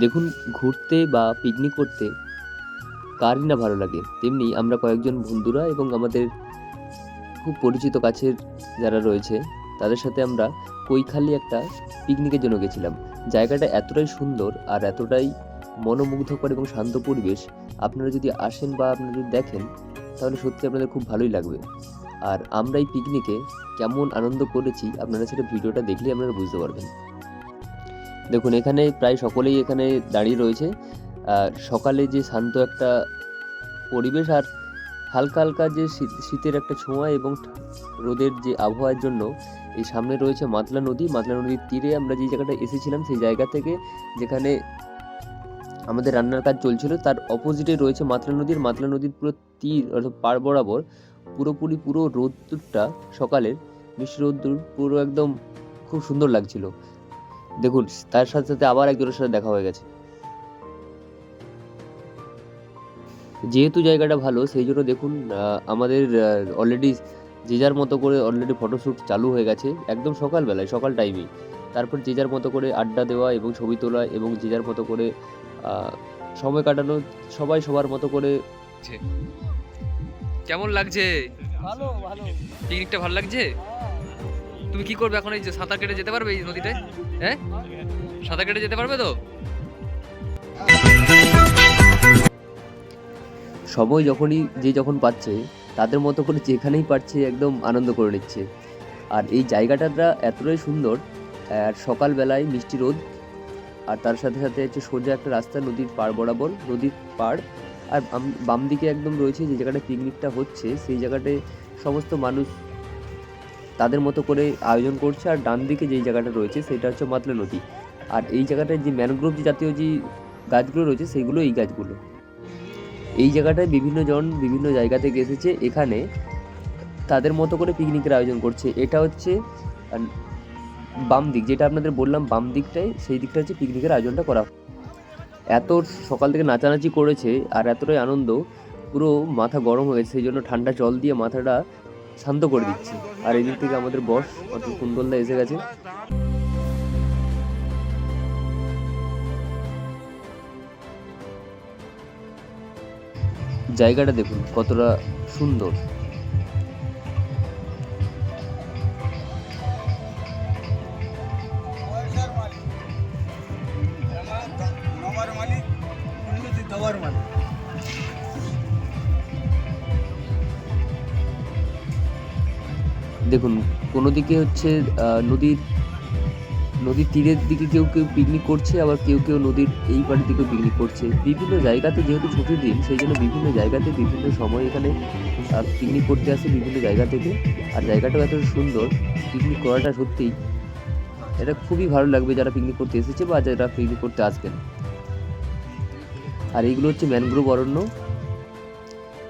দেখুন, ঘুরতে বা পিকনিক করতে কারই না ভালো লাগে। তেমনি আমরা কয়েকজন বন্ধুরা এবং আমাদের খুব পরিচিত কাছের যারা রয়েছে তাদের সাথে আমরা কৈখালি একটা পিকনিকের জন্য গেছিলাম। জায়গাটা এতটাই সুন্দর আর এতটাই মনোমুগ্ধকর এবং শান্ত পরিবেশ, আপনারা যদি আসেন বা আপনারা যদি দেখেন তাহলে সত্যি আপনাদের খুব ভালোই লাগবে। আর আমরা এই পিকনিকে কেমন আনন্দ করেছি আপনারা সেটা ভিডিওটা দেখলেই আপনারা বুঝতে পারবেন। দেখুন, এখানে প্রায় সকলেই এখানে দাঁড়িয়ে রয়েছে। সকালে যে শান্ত একটা পরিবেশ আর হালকা হালকা যে শীতের একটা ছোঁয়া এবং রোদের যে আবহাওয়ার জন্য এই সামনে রয়েছে মাতলা নদী। মাতলা নদীর তীরে আমরা যে জায়গাটা এসেছিলাম সেই জায়গা থেকে যেখানে আমাদের রান্নার কাজ চলছিল তার অপোজিটে রয়েছে মাতলা নদীর পুরো তীর অর্থাৎ পাড় বরাবর পুরো রোদ্দুরটা সকালের মিষ্টি রোদ্দুর পুরো একদম খুব সুন্দর লাগছিল। দেখুন, তার সাথে সাথে আবার একজনের সাথে দেখা হয়ে গেছে। যেহেতু জায়গাটা ভালো সেই জন্য দেখুন আমাদের অলরেডি যে যার মতো করে অলরেডি ফটোশ্যুট চালু হয়ে গেছে একদম সকালবেলায়, সকাল টাইমেই। তারপর যে যার মতো করে আড্ডা দেওয়া এবং ছবি তোলা এবং যে যার মতো করে সময় কাটানো, সবাই সবার মতো করে। কেমন লাগছে? ভালো ভালো। পিকনিকটা ভালো লাগছে? তুমি কি করবে এখন? এই যে সাঁতার কেটে যেতে পারবে এই নদীতে? হ্যাঁ, সাঁতার কেটে যেতে পারবে তো? সময় যখনই যে যখন পাচ্ছে তাদের মতো করে যেখানেই পারছে একদম আনন্দ করে নিচ্ছে। আর এই জায়গাটা এতটাই সুন্দর, আর সকালবেলায় মিষ্টি রোদ আর তার সাথে সাথে হচ্ছে সোজা একটা রাস্তা নদীর পাড় বরাবর, নদীর পাড়। আর বাম দিকে একদম রয়েছে যে জায়গাটা পিকনিকটা হচ্ছে সেই জায়গাটায় সমস্ত মানুষ তাদের মতো করে আয়োজন করছে। আর ডান দিকে যেই জায়গাটা রয়েছে সেটা হচ্ছে মাতলা নদী। আর এই জায়গাটায় যে ম্যানগ্রোভ জাতীয় যে গাছগুলো রয়েছে সেইগুলো এই গাছগুলো। এই জায়গাটায় বিভিন্ন জন বিভিন্ন জায়গা থেকে এসেছে এখানে তাদের মতো করে পিকনিকের আয়োজন করছে। এটা হচ্ছে বাম দিক, যেটা আপনাদের বললাম বাম দিকটায়, সেই দিকটা হচ্ছে পিকনিকের আয়োজনটা করা। এত সকাল থেকে নাচানাচি করেছে আর এতটাই আনন্দ, পুরো মাথা গরম হয়ে গেছে, সেই জন্য ঠান্ডা জল দিয়ে মাথাটা শান্ত করে দিচ্ছি। আর এই দিক থেকে আমাদের বস অর্থাৎ কুন্দলদা এসে গেছে। জায়গাটা দেখুন কতটা সুন্দর। দেখুন, কোনো দিকে হচ্ছে নদীর তীরের দিকে কেউ কেউ পিকনিক করছে, আবার কেউ কেউ নদীর এই পাড়ের দিকেও পিকনিক করছে। বিভিন্ন জায়গাতে যেহেতু ছুটির দিন সেই জন্য বিভিন্ন জায়গাতে বিভিন্ন সময় এখানে পিকনিক করতে আসে বিভিন্ন জায়গা থেকে। আর জায়গাটাও এত সুন্দর, পিকনিক করাটা সত্যিই এটা খুবই ভালো লাগবে যারা পিকনিক করতে এসেছে বা যারা পিকনিক করতে আসবেন। আর এইগুলো হচ্ছে ম্যানগ্রোভ অরণ্য।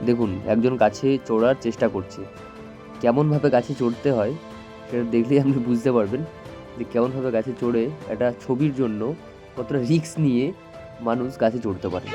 দেখুন, একজন গাছে চড়ার চেষ্টা করছে। কেমনভাবে গাছে চড়তে হয় সেটা দেখলেই আপনি বুঝতে পারবেন যে কেমনভাবে গাছে চড়ে একটা ছবির জন্য কতটা রিস্ক নিয়ে মানুষ গাছে চড়তে পারে।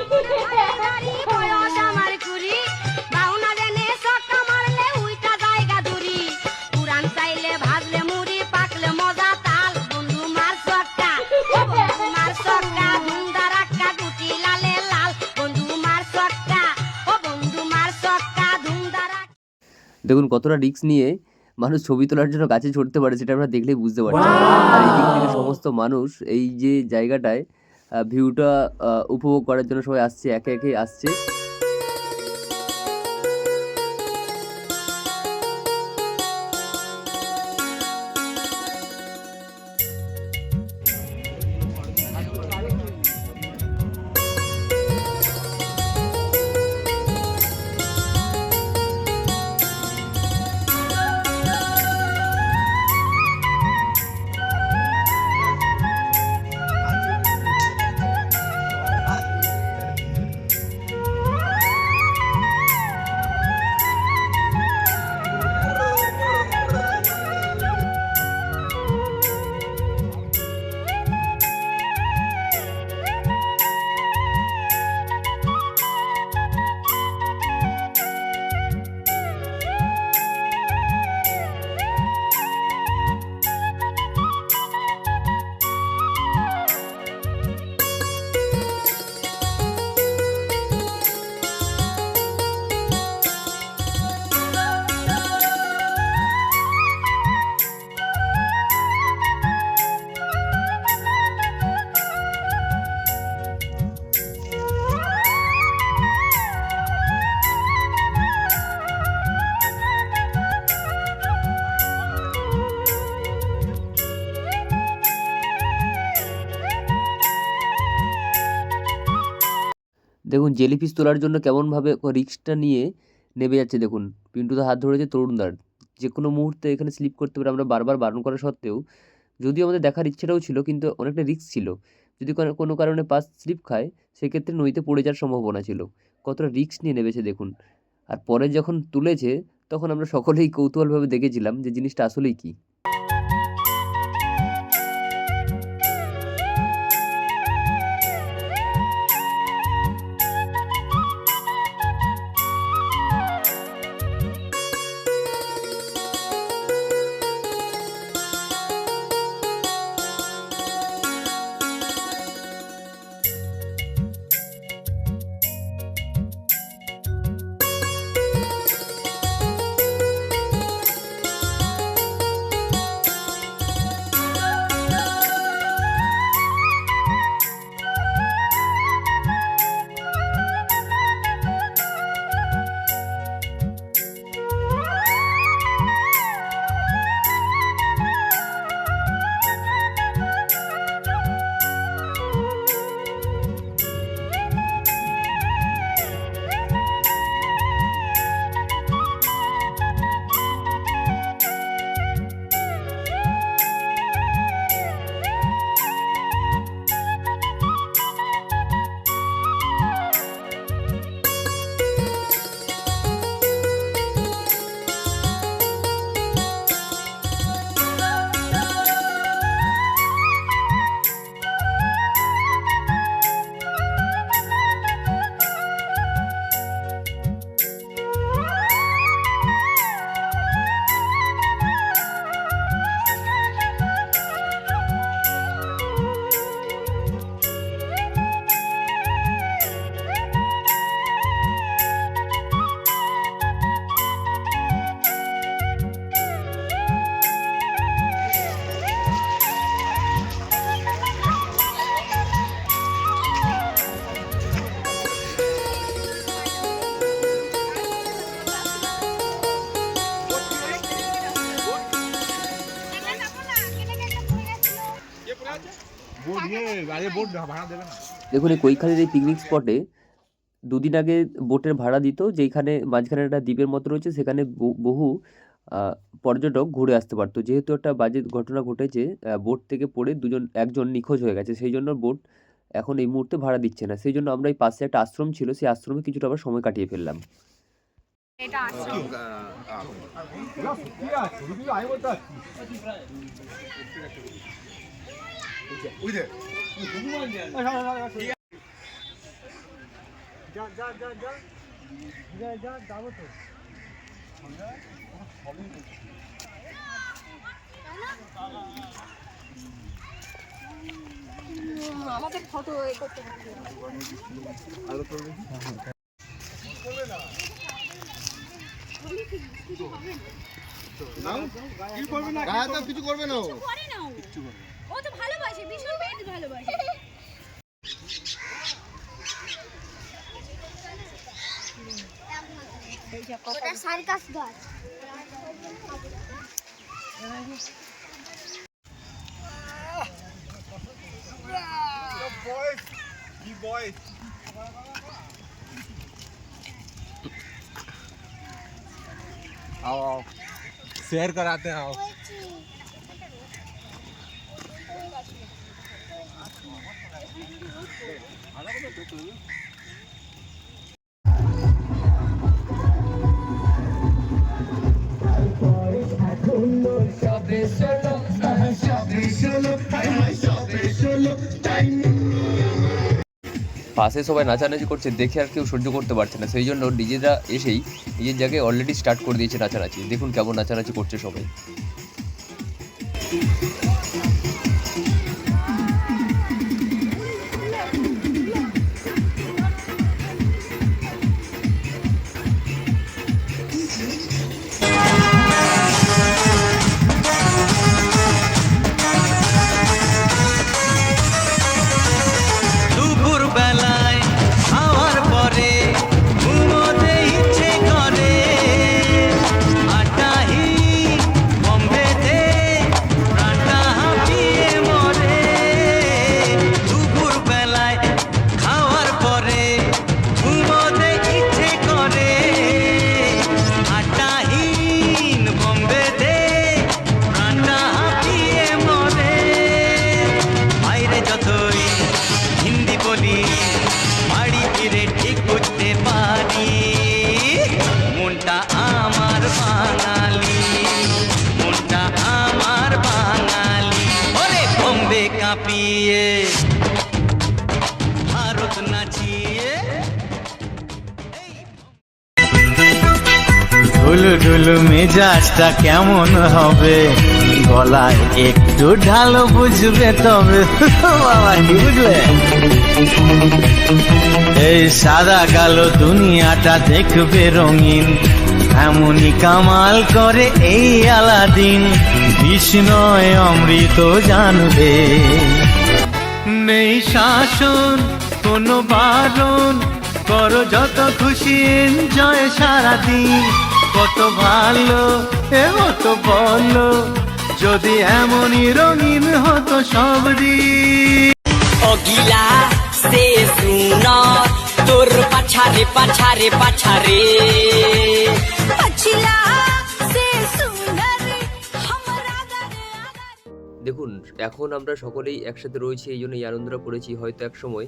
দেখুন কতটা রিস্ক নিয়ে মানুষ ছবি তোলার জন্য গাছে চড়তে পারে সেটা আমরা দেখলেই বুঝতে পারছি। আর এই দিক থেকে সমস্ত মানুষ এই যে জায়গাটায় ভিউটা উপভোগ করার জন্য সবাই আসছে, একে একে আসছে। দেখুন জেলিফিশ তোলার জন্য কেমনভাবে রিস্কটা নিয়ে নেমে যাচ্ছে দেখুন। পিন্টুদা হাত ধরেছে তরুণদার। যে কোনো মুহূর্তে এখানে স্লিপ করতে পারে, আমরা বারবার বারণ করা সত্ত্বেও, যদিও আমাদের দেখার ইচ্ছেটাও ছিল কিন্তু অনেকটা রিস্ক ছিল। যদি কোনো কারণে পাস স্লিপ খায় সেক্ষেত্রে নদীতে পড়ে যাওয়ার সম্ভাবনা ছিল। কতটা রিস্ক নিয়ে নেমেছে দেখুন। আর পরে যখন তুলেছে তখন আমরা সকলেই কৌতূহলভাবে দেখেছিলাম যে জিনিসটা আসলেই কী। দেখুন এই কৈখালির এই পিকনিক স্পটে দুদিন আগে বোটের ভাড়া দিত, যেখানে মাঝখানে একটা দ্বীপের মতো রয়েছে, সেখানে বহু পর্যটক ঘুরে আসতে পারতো। যেহেতু একটা বাজে ঘটনা ঘটেছে, বোট থেকে পড়ে একজন নিখোঁজ হয়ে গেছে, সেই জন্য বোট এখন এই মুহূর্তে ভাড়া দিচ্ছে না। সেই জন্য আমরা এই পাশে একটা আশ্রম ছিল, সেই আশ্রমে কিছুটা আবার সময় কাটিয়ে ফেললাম। এটা আশ্রম। আমাদের ফটো করতে হবে। কিছু করবে না, ও তো ভালোবাসে, ভীষণ পেট ভালোবাসে। ওটা সার্কাস গাছ। आओ शेयर कराते हैं। आओ পাশে সবাই নাচানাচি করছে দেখে আর কেউ সহ্য করতে পারছে না, সেই জন্য ডিজেরা এসেই নিজের জায়গায় অলরেডি স্টার্ট করে দিয়েছে নাচানাচি। দেখুন কেমন নাচানাচি করছে সবাই। প্রাণটা ঢুলু ঢুলু মেজাজটা কেমন হবে, গলায় একটু ঢালো বুঝবে তবে। বাবা কি বুঝলে? এই সাদা কালো দুনিয়াটা দেখবে রঙিন, এমনই কামাল করে এই আলাদিন, বিষ্ণয় অমৃত জানবে। নেই শাসন কোনো বারণ, করো যত খুশি এনজয় সারাদিন, কত ভালো এ হতো বলো, যদি এমনই রঙিন হতো সব দিন। অগিলা সে সুনা তোর পাছারে পাছারে পাছারে पछिला से सुंदर हमरा गाने দেখুন, এখন আমরা সকলেই একসাথে রয়েছি, এই জন্য এই আনন্দটা করেছি। হয়তো এক সময়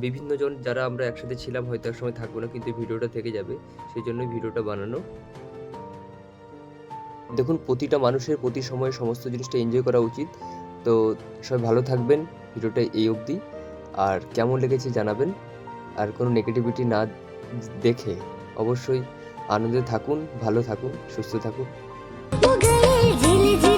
বিভিন্ন জন যারা আমরা একসাথে ছিলাম হয়তো এক সময় থাকবো না, কিন্তু এই ভিডিওটা থেকে যাবে, সেই জন্যই ভিডিওটা বানানো। দেখুন, প্রতিটা মানুষের প্রতি সময়ে সমস্ত জিনিসটা এনজয় করা উচিত। তো সবাই ভালো থাকবেন, ভিডিওটা এই অবধি। আর কেমন লেগেছে জানাবেন, আর কোনো নেগেটিভিটি না দেখে অবশ্যই আনন্দে থাকুন, ভালো থাকুন, সুস্থ থাকুন। गए झिलझिल